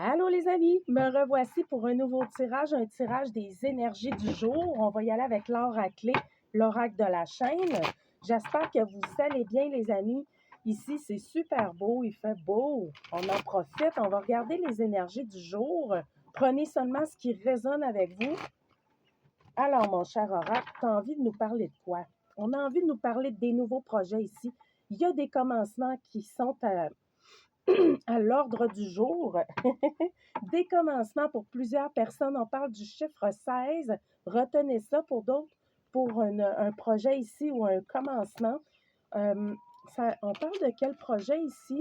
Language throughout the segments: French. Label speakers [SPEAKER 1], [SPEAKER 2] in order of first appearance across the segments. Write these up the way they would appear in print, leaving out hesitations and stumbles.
[SPEAKER 1] Allô les amis, me revoici pour un nouveau tirage, un tirage des énergies du jour. On va y aller avec l'oracle, l'oracle de la chaîne. J'espère que vous allez bien les amis. Ici, c'est super beau, il fait beau. On en profite, on va regarder les énergies du jour. Prenez seulement ce qui résonne avec vous. Alors, mon cher oracle, tu as envie de nous parler de quoi? On a envie de nous parler des nouveaux projets ici. Il y a des commencements qui sont à l'ordre du jour. Des commencements pour plusieurs personnes. On parle du chiffre 16. Retenez ça pour d'autres, pour un projet ici ou un commencement. Euh, on parle de quel projet ici?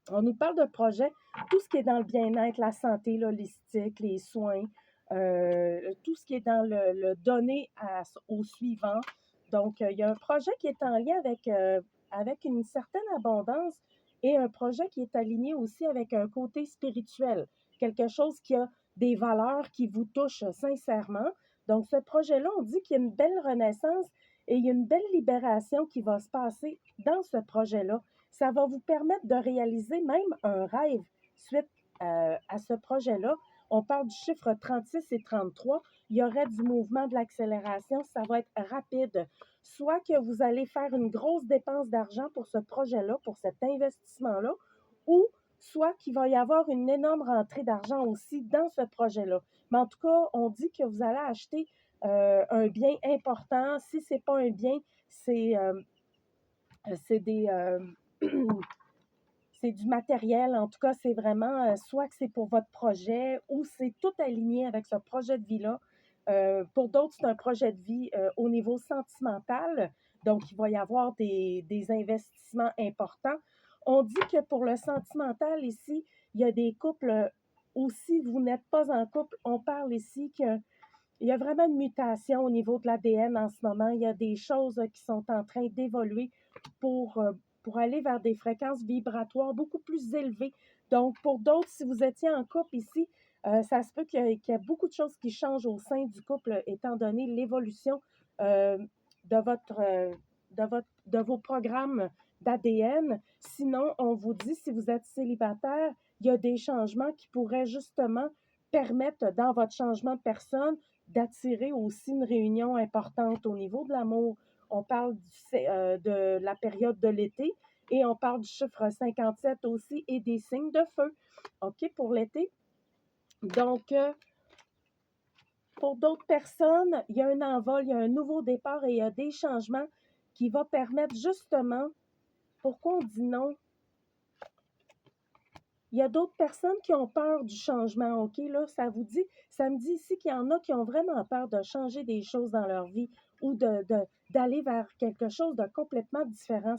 [SPEAKER 1] On nous parle de projet, tout ce qui est dans le bien-être, la santé, l'holistique, les soins, tout ce qui est dans le donner au suivant. Donc, il y a un projet qui est en lien avec une certaine abondance et un projet qui est aligné aussi avec un côté spirituel, quelque chose qui a des valeurs qui vous touchent sincèrement. Donc, ce projet-là, on dit qu'il y a une belle renaissance et il y a une belle libération qui va se passer dans ce projet-là. Ça va vous permettre de réaliser même un rêve suite à ce projet-là. On parle du chiffre 36 et 33. Il y aurait du mouvement, de l'accélération. Ça va être rapide. Soit que vous allez faire une grosse dépense d'argent pour ce projet-là, pour cet investissement-là, ou soit qu'il va y avoir une énorme rentrée d'argent aussi dans ce projet-là. Mais en tout cas, on dit que vous allez acheter un bien important. Si ce n'est pas un bien, c'est des, c'est du matériel. En tout cas, c'est vraiment soit que c'est pour votre projet ou c'est tout aligné avec ce projet de vie-là. Pour d'autres, c'est un projet de vie au niveau sentimental. Donc, il va y avoir des investissements importants. On dit que pour le sentimental ici, il y a des couples ou si vous n'êtes pas en couple, on parle ici qu'il y a vraiment une mutation au niveau de l'ADN en ce moment. Il y a des choses qui sont en train d'évoluer pour aller vers des fréquences vibratoires beaucoup plus élevées. Donc, pour d'autres, si vous étiez en couple ici, ça se peut qu'il y ait beaucoup de choses qui changent au sein du couple, étant donné l'évolution euh, de, de vos programmes d'ADN. Sinon, on vous dit, si vous êtes célibataire, il y a des changements qui pourraient justement permettre, dans votre changement de personne, d'attirer aussi une réunion importante au niveau de l'amour. On parle de la période de l'été et on parle du chiffre 57 aussi et des signes de feu. OK, pour l'été. Donc, pour d'autres personnes, il y a un envol, il y a un nouveau départ et il y a des changements qui vont permettre justement, pourquoi on dit non? Il y a d'autres personnes qui ont peur du changement, OK? Là, ça me dit ici qu'il y en a qui ont vraiment peur de changer des choses dans leur vie ou d'aller vers quelque chose de complètement différent.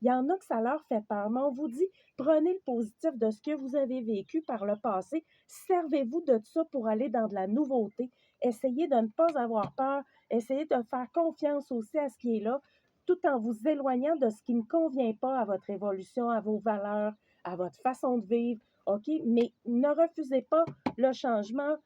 [SPEAKER 1] Il y en a que ça leur fait peur, mais on vous dit, prenez le positif de ce que vous avez vécu par le passé, servez-vous de ça pour aller dans de la nouveauté. Essayez de ne pas avoir peur, essayez de faire confiance aussi à ce qui est là, tout en vous éloignant de ce qui ne convient pas à votre évolution, à vos valeurs, à votre façon de vivre, OK? Mais ne refusez pas le changement,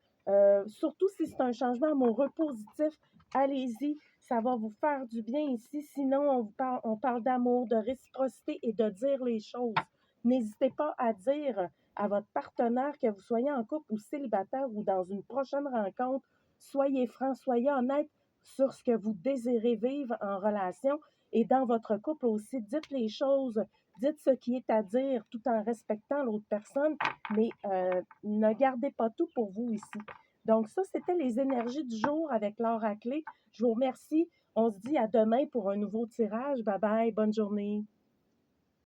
[SPEAKER 1] surtout si c'est un changement amoureux positif. Allez-y, ça va vous faire du bien ici. Sinon, on parle d'amour, de réciprocité et de dire les choses. N'hésitez pas à dire à votre partenaire, que vous soyez en couple ou célibataire ou dans une prochaine rencontre, soyez franc, soyez honnête sur ce que vous désirez vivre en relation et dans votre couple aussi. Dites les choses, dites ce qui est à dire tout en respectant l'autre personne, mais ne gardez pas tout pour vous ici. Donc ça, c'était les énergies du jour avec l'oracle. Je vous remercie. On se dit à demain pour un nouveau tirage. Bye bye, bonne journée.